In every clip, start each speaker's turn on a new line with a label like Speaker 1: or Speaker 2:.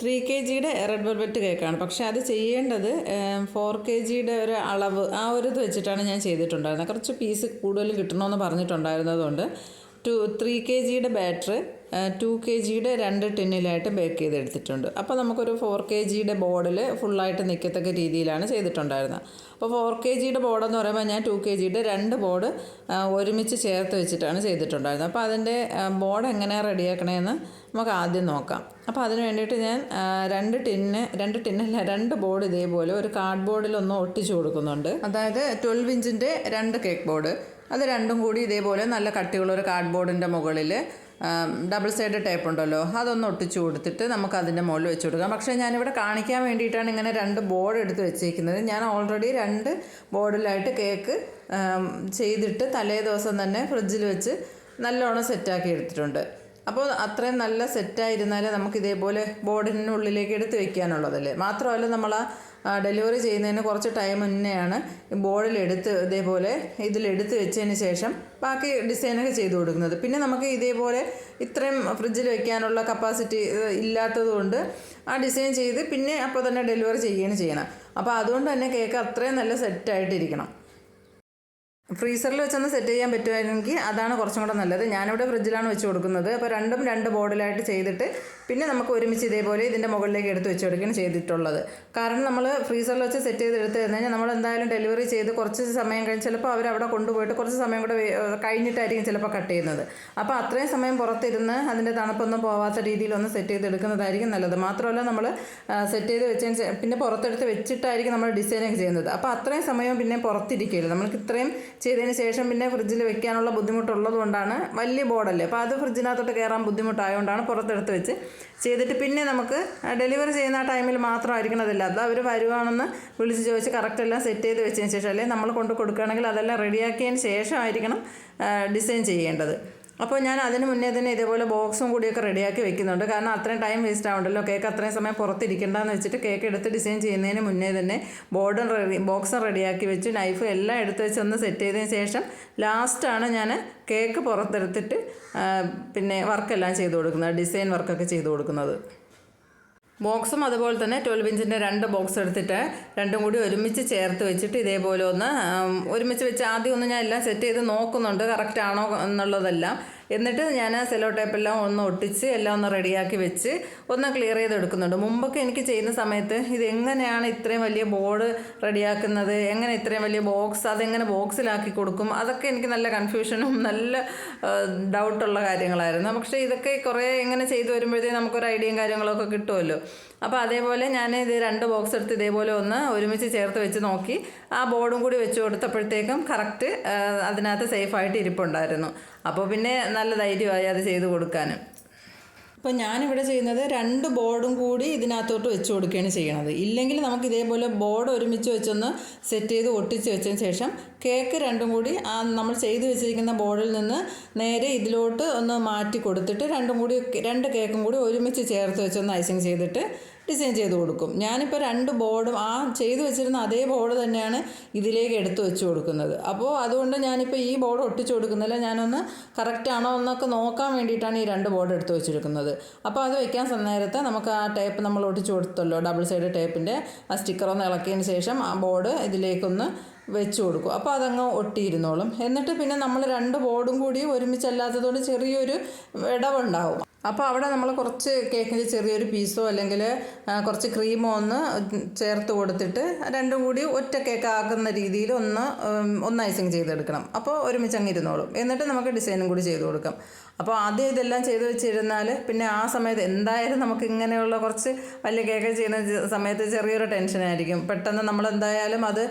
Speaker 1: 3 kg red velvet കേക്കാണ്. പക്ഷേ അത് ചെയ്യേണ്ടത് 4 kg ഒരു അളവ് ആ ഒരു ഇത് വെച്ചിട്ടാണ് ഞാൻ ചെയ്തിട്ടുണ്ടായിരുന്നത്. കുറച്ച് പീസ് കൂടുതൽ കിട്ടണമെന്ന് പറഞ്ഞിട്ടുണ്ടായിരുന്നതുകൊണ്ട് 3 kg ബാറ്റർ 2 kg 2 ടിന്നിലായിട്ട് ബേക്ക് ചെയ്തെടുത്തിട്ടുണ്ട്. അപ്പോൾ നമുക്കൊരു 4 kg ബോർഡിൽ ഫുള്ളായിട്ട് നിൽക്കത്തക്ക രീതിയിലാണ് ചെയ്തിട്ടുണ്ടായിരുന്നത്. അപ്പോൾ 4 kg ബോർഡെന്ന് പറയുമ്പോൾ ഞാൻ 2 kg 2 ബോർഡ് ഒരുമിച്ച് ചേർത്ത് വെച്ചിട്ടാണ് ചെയ്തിട്ടുണ്ടായിരുന്നത്. അപ്പോൾ അതിൻ്റെ ബോർഡ് എങ്ങനെയാണ് റെഡിയാക്കണമെന്ന് നമുക്ക് ആദ്യം നോക്കാം. അപ്പോൾ അതിന് വേണ്ടിയിട്ട് ഞാൻ 2 ബോർഡ് ഇതേപോലെ ഒരു കാർഡ് ബോർഡിലൊന്ന് ഒട്ടിച്ചു കൊടുക്കുന്നുണ്ട്. അതായത് 12 ഇഞ്ചിൻ്റെ 2 കേക്ക് ബോർഡ്, അത് രണ്ടും കൂടി ഇതേപോലെ നല്ല കട്ടിയുള്ളൊരു കാർഡ് ബോർഡിൻ്റെ മുകളിൽ ഡബിൾ സൈഡ് ടേപ്പ് ഉണ്ടല്ലോ, അതൊന്ന് ഒട്ടിച്ചു കൊടുത്തിട്ട് നമുക്ക് അതിൻ്റെ മുകളിൽ വെച്ച് കൊടുക്കാം. പക്ഷേ ഞാനിവിടെ കാണിക്കാൻ വേണ്ടിയിട്ടാണ് ഇങ്ങനെ 2 ബോർഡ് എടുത്ത് വെച്ചേക്കുന്നത്. ഞാൻ ഓൾറെഡി 2 ബോർഡിലായിട്ട് കേക്ക് ചെയ്തിട്ട് തലേ ദിവസം തന്നെ ഫ്രിഡ്ജിൽ വെച്ച് നല്ലോണം സെറ്റാക്കി എടുത്തിട്ടുണ്ട്. അപ്പോൾ അത്രയും നല്ല സെറ്റായിരുന്നാലേ നമുക്ക് ഇതേപോലെ ബോർഡിനുള്ളിലേക്ക് എടുത്ത് വെക്കാനുള്ളതല്ലേ. മാത്രമല്ല നമ്മൾ ഡെലിവറി ചെയ്യുന്നതിന് കുറച്ച് ടൈം മുന്നെയാണ് ബോർഡിലെടുത്ത് ഇതേപോലെ ഇതിലെടുത്ത് വെച്ചതിന് ശേഷം ബാക്കി ഡിസൈനൊക്കെ ചെയ്ത് കൊടുക്കുന്നത്. പിന്നെ നമുക്ക് ഇതേപോലെ ഇത്രയും ഫ്രിഡ്ജിൽ വെക്കാനുള്ള കപ്പാസിറ്റി ഇല്ലാത്തത് കൊണ്ട് ആ ഡിസൈൻ ചെയ്ത് പിന്നെ അപ്പോൾ തന്നെ ഡെലിവറി ചെയ്യുകയാണ് ചെയ്യണം. അപ്പോൾ അതുകൊണ്ട് തന്നെ കേക്ക് അത്രയും നല്ല സെറ്റായിട്ടിരിക്കണം. ഫ്രീസറിൽ വെച്ചൊന്ന് സെറ്റ് ചെയ്യാൻ പറ്റുമായിരുന്നെങ്കിൽ അതാണ് കുറച്ചും കൂടെ നല്ലത്. ഞാനിവിടെ ഫ്രിഡ്ജിലാണ് വെച്ച് കൊടുക്കുന്നത്. അപ്പോൾ 2 ബോർഡിലായിട്ട് ചെയ്തിട്ട് പിന്നെ നമുക്ക് ഒരുമിച്ച് ഇതേപോലെ ഇതിൻ്റെ മുകളിലേക്ക് എടുത്ത് വെച്ച് കൊടുക്കുകയാണ് ചെയ്തിട്ടുള്ളത്. കാരണം നമ്മൾ ഫ്രീസറിൽ വെച്ച് സെറ്റ് ചെയ്ത് എടുത്ത് കഴിഞ്ഞാൽ നമ്മൾ എന്തായാലും ഡെലിവറി ചെയ്ത് കുറച്ച് സമയം കഴിഞ്ഞ് ചിലപ്പോൾ അവരവിടെ കൊണ്ടുപോയിട്ട് കുറച്ച് സമയം കൂടെ കഴിഞ്ഞിട്ടായിരിക്കും ചിലപ്പോൾ കട്ട് ചെയ്യുന്നത്. അപ്പോൾ അത്രയും സമയം പുറത്തിരുന്ന് അതിൻ്റെ തണുപ്പൊന്നും പോവാത്ത രീതിയിലൊന്ന് സെറ്റ് ചെയ്തെടുക്കുന്നതായിരിക്കും നല്ലത്. മാത്രമല്ല നമ്മൾ സെറ്റ് ചെയ്ത് വെച്ചതിന് പിന്നെ പുറത്തെടുത്ത് വെച്ചിട്ടായിരിക്കും നമ്മൾ ഡിസൈനൊക്കെ ചെയ്യുന്നത്. അപ്പോൾ അത്രയും സമയം പിന്നെ പുറത്തിരിക്കുകയില്ല. നമ്മൾക്ക് ഇത്രയും ചെയ്തതിന് ശേഷം പിന്നെ ഫ്രിഡ്ജിൽ വെക്കാനുള്ള ബുദ്ധിമുട്ടുള്ളത് കൊണ്ടാണ്, വലിയ ബോർഡല്ലേ, അപ്പോൾ അത് ഫ്രിഡ്ജിനകത്തോട്ട് കയറാൻ ബുദ്ധിമുട്ടായതുകൊണ്ടാണ് പുറത്തെടുത്ത് വെച്ച് ചെയ്തിട്ട് പിന്നെ നമുക്ക് ഡെലിവറി ചെയ്യുന്ന ആ ടൈമിൽ മാത്രമായിരിക്കണതില്ല. അത് അവർ വരുവാണെന്ന് വിളിച്ച് ചോദിച്ച് കറക്റ്റ് എല്ലാം സെറ്റ് ചെയ്ത് വെച്ചതിന് ശേഷം അല്ലെങ്കിൽ നമ്മൾ കൊണ്ട് കൊടുക്കുകയാണെങ്കിൽ അതെല്ലാം റെഡിയാക്കിയതിന് ശേഷമായിരിക്കണം ഡിസൈൻ ചെയ്യേണ്ടത്. അപ്പോൾ ഞാൻ അതിന് മുന്നേ തന്നെ ഇതേപോലെ ബോക്സും കൂടിയൊക്കെ റെഡിയാക്കി വെക്കുന്നുണ്ട്. കാരണം അത്രയും ടൈം വേസ്റ്റ് ആവണ്ടല്ലോ, കേക്ക് അത്രയും സമയം പുറത്തിരിക്കേണ്ടെന്ന് വെച്ചിട്ട് കേക്ക് എടുത്ത് ഡിസൈൻ ചെയ്യുന്നതിന് മുന്നേ തന്നെ ബോക്സും റെഡിയാക്കി വെച്ച് നൈഫ് എല്ലാം എടുത്ത് വെച്ച് ഒന്ന് സെറ്റ് ചെയ്തതിന് ശേഷം ലാസ്റ്റാണ് ഞാൻ കേക്ക് പുറത്തെടുത്തിട്ട് പിന്നെ വർക്കെല്ലാം ചെയ്ത് കൊടുക്കുന്നത്, ഡിസൈൻ വർക്കൊക്കെ ചെയ്ത് കൊടുക്കുന്നത്. ബോക്സും അതുപോലെ തന്നെ 12 ഇഞ്ചിൻ്റെ 2 ബോക്സ് എടുത്തിട്ട് രണ്ടും കൂടി ഒരുമിച്ച് ചേർത്ത് വെച്ചിട്ട് ഇതേപോലെ ഒന്ന് ഒരുമിച്ച് വെച്ച് ആദ്യം ഒന്ന് ഞാൻ എല്ലാം സെറ്റ് ചെയ്ത് നോക്കുന്നുണ്ട് കറക്റ്റ് ആണോ എന്നുള്ളതെല്ലാം. എന്നിട്ട് ഞാൻ സെല്ലോ ടേപ്പെല്ലാം ഒന്ന് ഒട്ടിച്ച് എല്ലാം ഒന്ന് റെഡിയാക്കി വെച്ച് ഒന്ന് ക്ലിയർ ചെയ്തെടുക്കുന്നുണ്ട്. മുമ്പൊക്കെ എനിക്ക് ചെയ്യുന്ന സമയത്ത് ഇതെങ്ങനെയാണ് ഇത്രയും വലിയ ബോർഡ് റെഡിയാക്കുന്നത്, എങ്ങനെ ഇത്രയും വലിയ ബോക്സ്, അതെങ്ങനെ ബോക്സിലാക്കി കൊടുക്കും, അതൊക്കെ എനിക്ക് നല്ല കൺഫ്യൂഷനും നല്ല ഡൗട്ടുള്ള കാര്യങ്ങളായിരുന്നു. പക്ഷേ ഇതൊക്കെ കുറേ ഇങ്ങനെ ചെയ്തു വരുമ്പോഴത്തേക്കും നമുക്കൊരു ഐഡിയയും കാര്യങ്ങളൊക്കെ കിട്ടുമല്ലോ. അപ്പോൾ അതേപോലെ ഞാൻ ഇത് 2 ബോക്സ് എടുത്ത് ഇതേപോലെ ഒന്ന് ഒരുമിച്ച് ചേർത്ത് വെച്ച് നോക്കി ആ ബോർഡും കൂടി വെച്ച് കൊടുത്തപ്പോഴത്തേക്കും കറക്റ്റ് അതിനകത്ത് സേഫായിട്ട് ഇരിപ്പുണ്ടായിരുന്നു. അപ്പോൾ പിന്നെ നല്ല ധൈര്യമായി അത് ചെയ്ത് കൊടുക്കാനും. അപ്പോൾ ഞാനിവിടെ ചെയ്യുന്നത് 2 ബോർഡും കൂടി ഇതിനകത്തോട്ട് വെച്ച് കൊടുക്കുകയാണ് ചെയ്യണത്. ഇല്ലെങ്കിൽ നമുക്ക് ഇതേപോലെ ബോർഡ് ഒരുമിച്ച് വെച്ചൊന്ന് സെറ്റ് ചെയ്ത് ഒട്ടിച്ച് വെച്ചതിന് ശേഷം കേക്ക് 2 കൂടി നമ്മൾ ചെയ്ത് വെച്ചിരിക്കുന്ന ബോർഡിൽ നിന്ന് നേരെ ഇതിലോട്ട് ഒന്ന് മാറ്റി കൊടുത്തിട്ട് 2 കേക്കും കൂടി ഒരുമിച്ച് ചേർത്ത് വെച്ചൊന്ന് ഐസിങ് ചെയ്തിട്ട് ഡിസൈൻ ചെയ്ത് കൊടുക്കും. ഞാനിപ്പോൾ 2 ബോർഡും ആ ചെയ്ത് വെച്ചിരുന്ന അതേ ബോർഡ് തന്നെയാണ് ഇതിലേക്ക് എടുത്ത് വെച്ച് കൊടുക്കുന്നത്. അപ്പോൾ അതുകൊണ്ട് ഞാനിപ്പോൾ ഈ ബോർഡ് ഒട്ടിച്ച് കൊടുക്കുന്നില്ല, ഞാനൊന്ന് കറക്റ്റ് ആണോ എന്നൊക്കെ നോക്കാൻ വേണ്ടിയിട്ടാണ് ഈ 2 ബോർഡ് എടുത്ത് വെച്ചെടുക്കുന്നത്. അപ്പോൾ അത് വെക്കാൻ നേരത്തെ നമുക്ക് ആ ടേപ്പ് നമ്മൾ ഒട്ടിച്ച് കൊടുത്തല്ലോ, ഡബിൾ സൈഡ് ടേപ്പിൻ്റെ ആ സ്റ്റിക്കറൊന്ന് ഇളക്കിയതിന് ശേഷം ആ ബോർഡ് ഇതിലേക്കൊന്ന് വെച്ച് കൊടുക്കും. അപ്പോൾ അതങ്ങ് ഒട്ടിയിരുന്നോളും. എന്നിട്ട് പിന്നെ നമ്മൾ 2 ബോർഡും കൂടി ഒരുമിച്ചല്ലാത്തതുകൊണ്ട് ചെറിയൊരു ഇടവുണ്ടാവും. അപ്പോൾ അവിടെ നമ്മൾ കുറച്ച് കേക്കിൻ്റെ ചെറിയൊരു പീസോ അല്ലെങ്കിൽ കുറച്ച് ക്രീമോ ഒന്ന് ചേർത്ത് കൊടുത്തിട്ട് 2 കൂടി ഒറ്റ കേക്ക് ആക്കുന്ന രീതിയിൽ ഒന്ന് ഐസിങ് ചെയ്തെടുക്കണം. അപ്പോൾ ഒരുമിച്ച് അങ്ങ് ഇരുന്നോളും. എന്നിട്ട് നമുക്ക് ഡിസൈനും കൂടി ചെയ്ത് കൊടുക്കാം. അപ്പോൾ ആദ്യം ഇതെല്ലാം ചെയ്ത് വെച്ചിരുന്നാൽ പിന്നെ ആ സമയത്ത് എന്തായാലും നമുക്ക് ഇങ്ങനെയുള്ള കുറച്ച് വലിയ കേക്ക് ചെയ്യുന്ന സമയത്ത് ചെറിയൊരു ടെൻഷനായിരിക്കും. പെട്ടെന്ന് നമ്മളെന്തായാലും അത്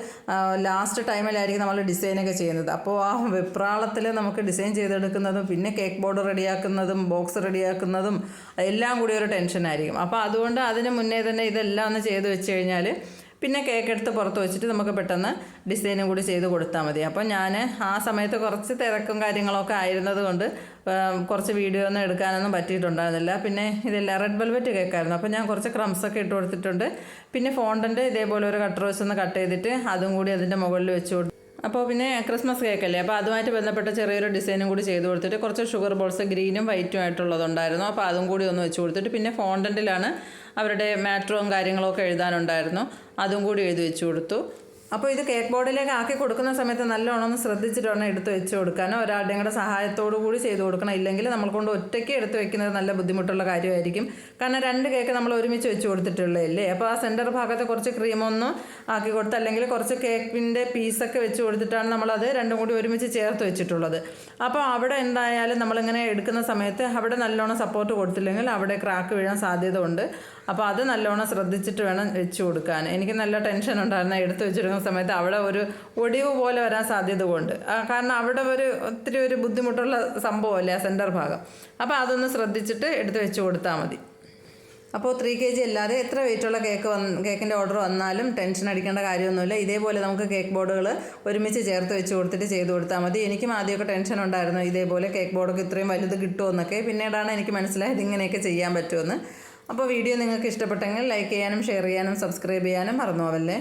Speaker 1: ലാസ്റ്റ് ടൈമിലായിരിക്കും നമ്മൾ ഡിസൈനൊക്കെ ചെയ്യുന്നത്. അപ്പോൾ ആ വെപ്രാളത്തിൽ നമുക്ക് ഡിസൈൻ ചെയ്തെടുക്കുന്നതും പിന്നെ കേക്ക് ബോർഡ് റെഡിയാക്കുന്നതും ബോക്സ് റെഡിയാക്കുന്നതും എല്ലാം കൂടി ഒരു ടെൻഷനായിരിക്കും. അപ്പോൾ അതുകൊണ്ട് അതിന് മുന്നേ തന്നെ ഇതെല്ലാം ഒന്ന് ചെയ്ത് വെച്ച് കഴിഞ്ഞാൽ പിന്നെ കേക്ക് എടുത്ത് പുറത്ത് വെച്ചിട്ട് നമുക്ക് പെട്ടെന്ന് ഡിസൈനും കൂടി ചെയ്ത് കൊടുത്താൽ മതി. അപ്പോൾ ഞാൻ ആ സമയത്ത് കുറച്ച് തിരക്കും കാര്യങ്ങളൊക്കെ ആയിരുന്നത് കൊണ്ട് കുറച്ച് വീഡിയോ ഒന്നും എടുക്കാനൊന്നും പറ്റിയിട്ടുണ്ടായിരുന്നില്ല. പിന്നെ ഇതെല്ലാം റെഡ് വെൽവെറ്റ് കേക്കായിരുന്നു. അപ്പോൾ ഞാൻ കുറച്ച് ക്രംസൊക്കെ ഇട്ട് കൊടുത്തിട്ടുണ്ട്. പിന്നെ ഫോണ്ടൻ്റ് ഇതേപോലെ ഒരു കട്ടർ വെച്ചൊന്ന് കട്ട് ചെയ്തിട്ട് അതും കൂടി അതിൻ്റെ മുകളിൽ വെച്ച് അപ്പോൾ പിന്നെ ക്രിസ്മസ് കേക്കല്ലേ, അപ്പോൾ അതുമായിട്ട് ബന്ധപ്പെട്ട ചെറിയൊരു ഡിസൈനും കൂടി ചെയ്ത് കൊടുത്തിട്ട് കുറച്ച് ഷുഗർ ബോൾസ് ഗ്രീനും വൈറ്റും ആയിട്ടുള്ളതുണ്ടായിരുന്നു. അപ്പോൾ അതും കൂടി ഒന്ന് വെച്ച് കൊടുത്തിട്ട് പിന്നെ ഫോണ്ടൻറ്റിലാണ് അവരുടെ മാട്രോയും കാര്യങ്ങളൊക്കെ എഴുതാനുണ്ടായിരുന്നു, അതും കൂടി എഴുതി വെച്ച് കൊടുത്തു. അപ്പോൾ ഇത് കേക്ക് ബോർഡിലേക്ക് ആക്കി കൊടുക്കുന്ന സമയത്ത് നല്ലോണം ഒന്ന് ശ്രദ്ധിച്ചിട്ട് വേണം എടുത്ത് വെച്ച് കൊടുക്കാനോ, ഒരാളുടെയും കൂടെ സഹായത്തോടു കൂടി ചെയ്ത് കൊടുക്കണം. ഇല്ലെങ്കിൽ നമ്മൾ കൊണ്ട് ഒറ്റയ്ക്ക് എടുത്ത് വെക്കുന്നത് നല്ല ബുദ്ധിമുട്ടുള്ള കാര്യമായിരിക്കും. കാരണം 2 കേക്ക് നമ്മൾ ഒരുമിച്ച് വെച്ച് കൊടുത്തിട്ടുള്ളതല്ലേ. അപ്പോൾ ആ സെൻറ്റർ ഭാഗത്ത് കുറച്ച് ക്രീമൊന്നും ആക്കി കൊടുത്ത് അല്ലെങ്കിൽ കുറച്ച് കേക്കിൻ്റെ പീസൊക്കെ വെച്ച് കൊടുത്തിട്ടാണ് നമ്മളത് രണ്ടും കൂടി ഒരുമിച്ച് ചേർത്ത് വെച്ചിട്ടുള്ളത്. അപ്പോൾ അവിടെ എന്തായാലും നമ്മളിങ്ങനെ എടുക്കുന്ന സമയത്ത് അവിടെ നല്ലോണം സപ്പോർട്ട് കൊടുത്തില്ലെങ്കിൽ അവിടെ ക്രാക്ക് വീഴാൻ സാധ്യത ഉണ്ട്. അപ്പോൾ അത് നല്ലോണം ശ്രദ്ധിച്ചിട്ട് വേണം വെച്ച് കൊടുക്കാൻ. എനിക്ക് നല്ല ടെൻഷൻ ഉണ്ടായിരുന്നു എടുത്ത് വെച്ചിരുന്ന സമയത്ത് അവിടെ ഒരു ഒടിവ് പോലെ വരാൻ സാധ്യത കൊണ്ട്. കാരണം അവിടെ ഒത്തിരി ഒരു ബുദ്ധിമുട്ടുള്ള സംഭവമല്ലേ ആ സെൻറ്റർ ഭാഗം. അപ്പോൾ അതൊന്ന് ശ്രദ്ധിച്ചിട്ട് എടുത്ത് വെച്ച് കൊടുത്താൽ മതി. അപ്പോൾ 3 kg അല്ലാതെ എത്ര വെയിറ്റുള്ള കേക്കിൻ്റെ ഓർഡർ വന്നാലും ടെൻഷൻ അടിക്കേണ്ട കാര്യമൊന്നുമില്ല. ഇതേപോലെ നമുക്ക് കേക്ക് ബോർഡുകൾ ഒരുമിച്ച് ചേർത്ത് വെച്ച് കൊടുത്തിട്ട് ചെയ്ത് കൊടുത്താൽ മതി. എനിക്കും ആദ്യമൊക്കെ ടെൻഷൻ ഉണ്ടായിരുന്നു ഇതേപോലെ കേക്ക് ബോർഡൊക്കെ ഇത്രയും വലുത് കിട്ടുമെന്നൊക്കെ. പിന്നീടാണ് എനിക്ക് മനസ്സിലായത് ഇങ്ങനെയൊക്കെ ചെയ്യാൻ പറ്റുമെന്ന്. അപ്പോൾ വീഡിയോ നിങ്ങൾക്ക് ഇഷ്ടപ്പെട്ടെങ്കിൽ ലൈക്ക് ചെയ്യാനും ഷെയർ ചെയ്യാനും സബ്സ്ക്രൈബ് ചെയ്യാനും മറന്നു പോവല്ലേ.